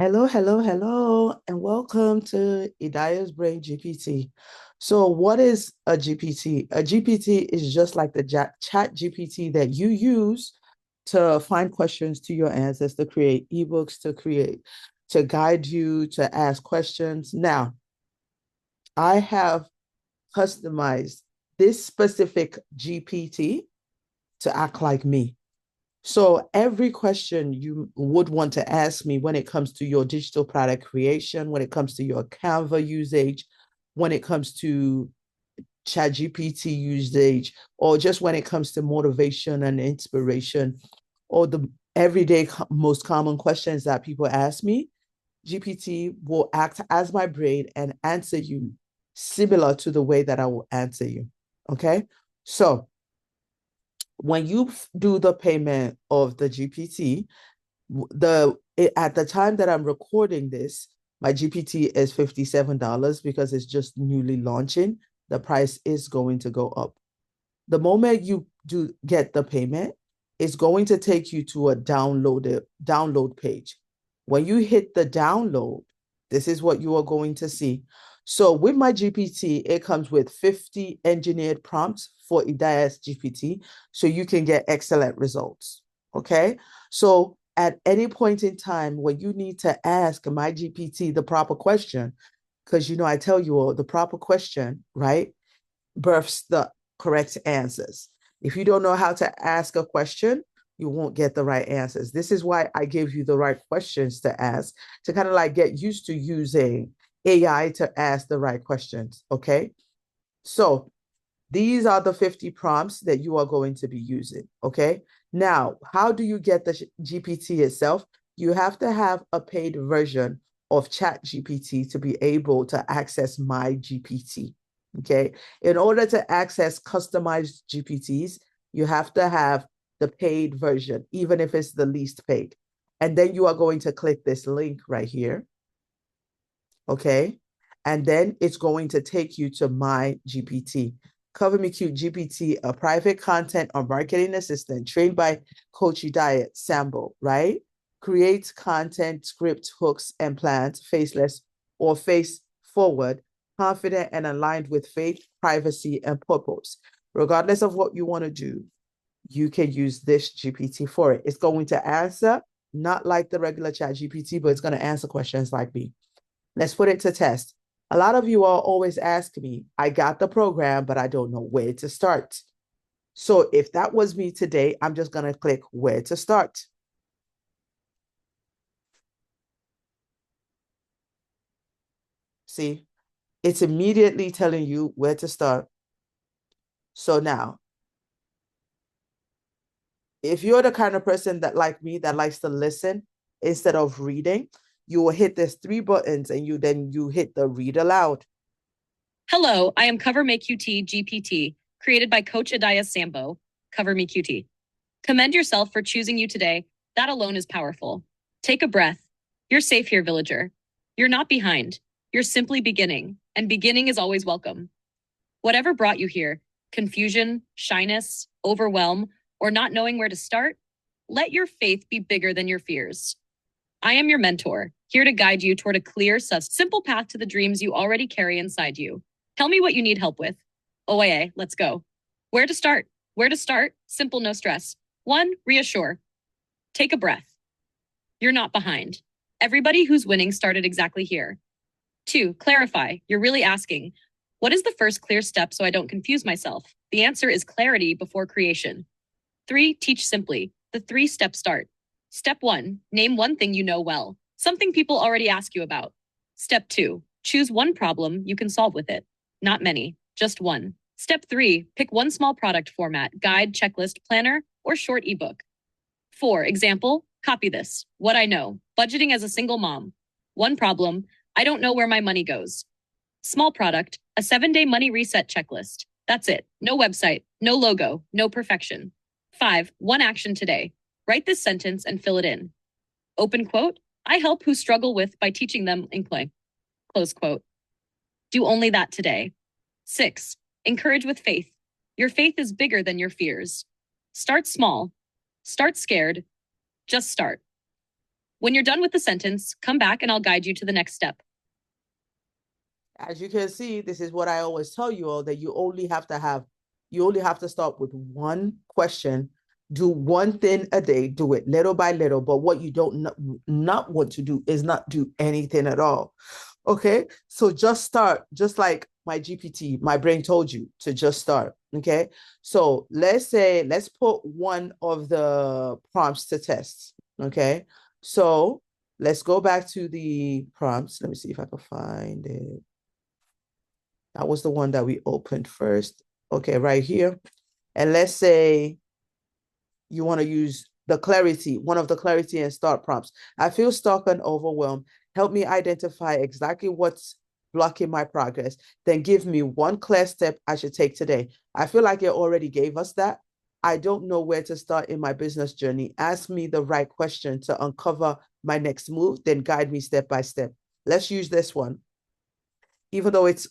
Hello, hello, hello, and welcome to Idayat's Brain GPT. So, what is a GPT? A GPT is just like the chat GPT that you use to find questions to your answers, to create ebooks, to guide you, to ask questions. Now, I have customized this specific GPT to act like me. So every question you would want to ask me when it comes to your digital product creation, when it comes to your Canva usage, when it comes to ChatGPT usage, or just when it comes to motivation and inspiration, or the everyday most common questions that people ask me, GPT will act as my brain and answer you similar to the way that I will answer you. Okay. So when you do the payment of the GPT, at the time that I'm recording this, my GPT is $57 because it's just newly launching. The price is going to go up. The moment you do get the payment, it's going to take you to a download page. When you hit the download, this is what you are going to see. So with my GPT, it comes with 50 engineered prompts for Idayat's GPT, so you can get excellent results. Okay. So at any point in time when you need to ask my GPT the proper question, because I tell you all the proper question, right, births the correct answers. If you don't know how to ask a question, you won't get the right answers. This is why I give you the right questions to ask, to kind of like get used to using AI to ask the right questions. Okay. So these are the 50 prompts that you are going to be using. Okay. Now, how do you get the GPT itself? You have to have a paid version of Chat GPT to be able to access my GPT. Okay. In order to access customized GPTs, you have to have the paid version, even if it's the least paid. And then you are going to click this link right here. Okay. And then it's going to take you to my GPT. Covermecutee0, a private content or marketing assistant trained by Coach Idayat Sambo, right? Creates content, script, hooks, and plans, faceless or face forward, confident and aligned with faith, privacy, and purpose. Regardless of what you want to do, you can use this GPT for it. It's going to answer, not like the regular chat GPT, but it's going to answer questions like me. Let's put it to test. A lot of you all always ask me, I got the program, but I don't know where to start. So if that was me today, I'm just going to click where to start. See, it's immediately telling you where to start. So now, if you're the kind of person that like me, that likes to listen instead of reading, you will hit these three buttons and you hit the read aloud. Hello, I am Covermecutee GPT, created by Coach Idayat Sambo. Cover Me QT. Commend yourself for choosing you today. That alone is powerful. Take a breath. You're safe here, villager. You're not behind. You're simply beginning, and beginning is always welcome. Whatever brought you here, confusion, shyness, overwhelm, or not knowing where to start, let your faith be bigger than your fears. I am your mentor, here to guide you toward a clear, simple path to the dreams you already carry inside you. Tell me what you need help with. OAA, let's go. Where to start? Where to start? Simple, no stress. 1, reassure. Take a breath. You're not behind. Everybody who's winning started exactly here. 2, clarify. You're really asking, what is the first clear step so I don't confuse myself? The answer is clarity before creation. 3, teach simply. The 3-step start. Step 1, name one thing you know well, something people already ask you about. Step 2, choose one problem you can solve with it. Not many, just one. Step 3, pick one small product format, guide, checklist, planner, or short ebook. 4, example, copy this. What I know, budgeting as a single mom. One problem, I don't know where my money goes. Small product, a 7-day money reset checklist. That's it. No website, no logo, no perfection. 5, one action today. Write this sentence and fill it in. Open quote, I help who struggle with by teaching them Inkling. Close quote. Do only that today. 6, encourage with faith. Your faith is bigger than your fears. Start small. Start scared. Just start. When you're done with the sentence, come back and I'll guide you to the next step. As you can see, this is what I always tell you all, that you only have to start with one question, do one thing a day, do it little by little. But what you don't not want to do is not do anything at all. Okay, so just start, just like my GPT, my brain told you to just start. Okay, so let's put one of the prompts to test. Okay, so let's go back to the prompts. Let me see if I can find it. That was the one that we opened first. Okay, right here. And let's say you want to use one of the clarity and start prompts. I feel stuck and overwhelmed. Help me identify exactly what's blocking my progress. Then give me one clear step I should take today. I feel like it already gave us that. I don't know where to start in my business journey. Ask me the right question to uncover my next move, then guide me step by step. Let's use this one. Even though it's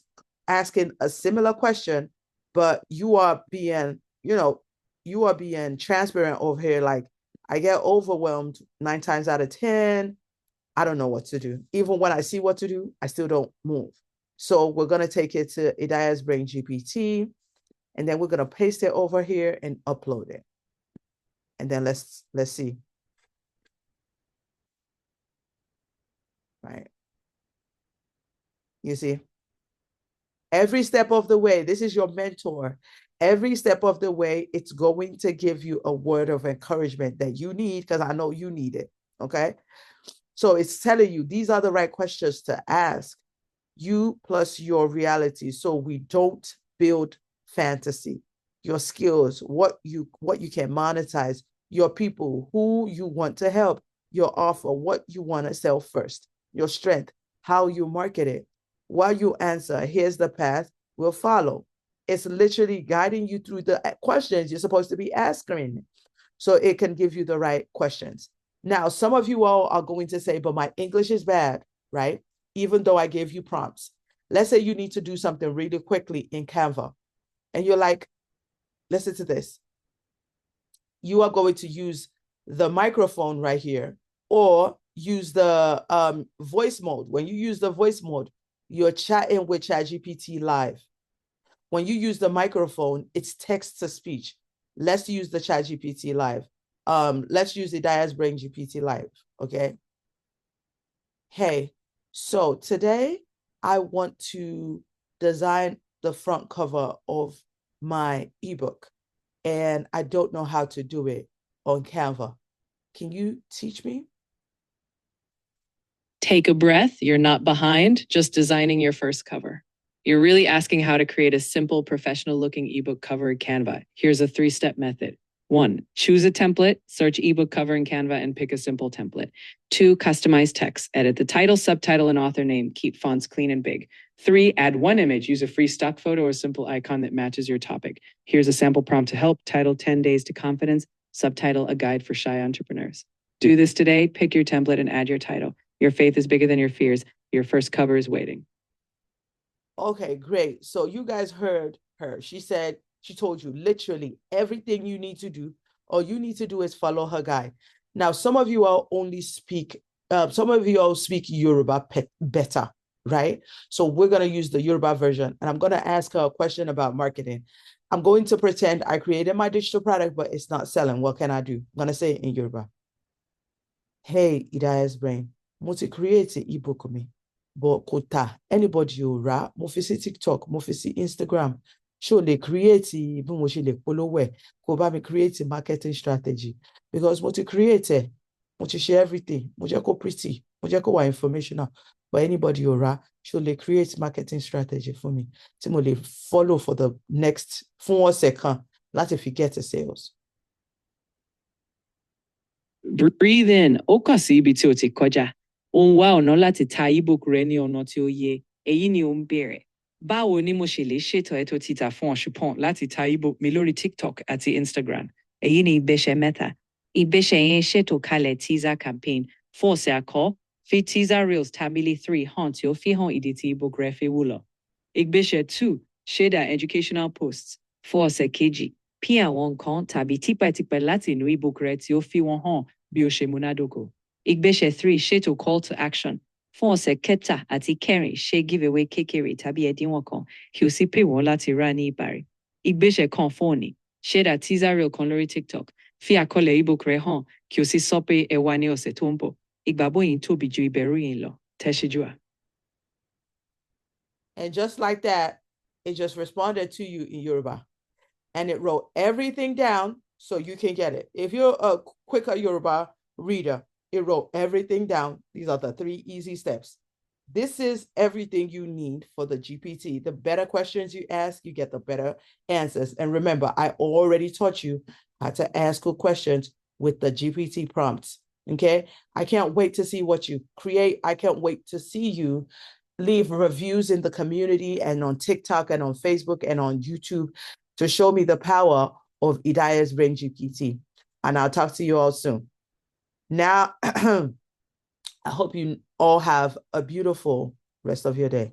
asking a similar question, but you are being transparent over here. Like, I get overwhelmed 9 times out of 10. I don't know what to do. Even when I see what to do, I still don't move. So we're going to take it to Idayat's Brain GPT, and then we're going to paste it over here and upload it. And then let's see. Right. You see? Every step of the way, this is your mentor. Every step of the way, it's going to give you a word of encouragement that you need, because I know you need it, okay? So it's telling you these are the right questions to ask, you plus your reality, so we don't build fantasy. Your skills, what you can monetize, your people, who you want to help, your offer, what you want to sell first, your strength, how you market it. While you answer, here's the path we'll follow. It's literally guiding you through the questions you're supposed to be asking, so it can give you the right questions. Now, some of you all are going to say, but my English is bad, right? Even though I gave you prompts. Let's say you need to do something really quickly in Canva, and you're like, listen to this. You are going to use the microphone right here, or use the voice mode. When you use the voice mode, you're chatting with ChatGPT live. When you use the microphone, it's text to speech. Let's use the ChatGPT live. Let's use the Idayat's Brain GPT live, okay? Hey, so today I want to design the front cover of my ebook, and I don't know how to do it on Canva. Can you teach me? Take a breath. You're not behind, just designing your first cover. You're really asking how to create a simple, professional looking ebook cover in Canva. Here's a 3-step method. 1, choose a template, search ebook cover in Canva and pick a simple template. 2, customize text, edit the title, subtitle, and author name. Keep fonts clean and big. 3, add one image, use a free stock photo or simple icon that matches your topic. Here's a sample prompt to help. Title, 10 Days to Confidence. Subtitle, A Guide for Shy Entrepreneurs. Do this today, pick your template and add your title. Your faith is bigger than your fears. Your first cover is waiting. Okay, great. So you guys heard her. She told you literally everything you need to do. All you need to do is follow her guide. Now, some of you all speak Yoruba better, right? So we're going to use the Yoruba version, and I'm going to ask her a question about marketing. I'm going to pretend I created my digital product, but it's not selling. What can I do? I'm going to say it in Yoruba. Hey, Idayat's Brain. Mo ti create ebook mi, but kò tà. Anybody ò rà. Mo fi sí TikTok, mo fi sí Instagram. Ṣé o lè create bí mo ṣe lè polówó ẹ̀? Kò bá mi create marketing strategy. Because mo ti create ẹ̀, mo ti ṣe everything. Mo jẹ́ kó pretty, mo jẹ́ kó wà informational. But anybody ò rà. Ṣé o lè create marketing strategy fún mi tí mo lè follow for the next fún ọ̀sẹ̀ kan láti fi get the sales? Breathe in. Ó kàn sí ibi tí o ti kọjá. Ó ń wá ọ̀nà láti ta ebook rẹ̀ ní ọ̀nà tí ó yẹ. Èyí ni ó ń bẹ̀rẹ̀. Báwo ni mo ṣe lè ṣètò ètò títà fún Ọ̀ṣùpọ̀n láti ta ebook mi lórí TikTok àti Instagram? Èyí ni ìgbésẹ̀ mẹ́ta. Ìgbésẹ̀ yẹn ṣètò kalẹ̀ teaser campaign fún ọ̀sẹ̀ àkọ́. Fi teaser reels tábìlì 3 hàn tí ó fi hàn ìdí tí ebook rẹ̀ fi wúlò. Ìgbésẹ̀ 2. Ṣẹ̀dá educational posts fún ọ̀sẹ̀ kejì. Pín àwọn nǹkan tàbí tipẹ́tipẹ́ láti inú ebook rẹ̀ tí ó fi wọ́n hàn bí ó ṣe múnádóko. Ìgbésẹ̀ 3 ṣètò call to action. Fún ọ̀sẹ̀ kẹta àti kẹrin ṣe giveaway kékeré tàbí ẹ̀dínwó kan kí o sì pè wọ́n láti rà ní ìbàrẹ̀. Ìgbésẹ̀ kan fún òní. Ṣẹ̀dá teaser reel kan lórí TikTok. Fi àkọlé ebook rẹ̀ hàn kí o sì sọ pé ẹ wá ní ọ̀sẹ̀ tó ń bọ̀. Ìgbàgbọ́ yín tóbi ju ìbẹ̀rù yín lọ. Tẹ̀síjúà. And just like that, it just responded to you in Yoruba. And it wrote everything down so you can get it. If you're a quicker Yoruba reader, it wrote everything down. These are the 3 easy steps. This is everything you need for the GPT. The better questions you ask, you get the better answers. And remember, I already taught you how to ask good questions with the GPT prompts. Okay. I can't wait to see what you create. I can't wait to see you leave reviews in the community and on TikTok and on Facebook and on YouTube to show me the power of Idayat's Brain GPT. And I'll talk to you all soon. Now, I hope you all have a beautiful rest of your day.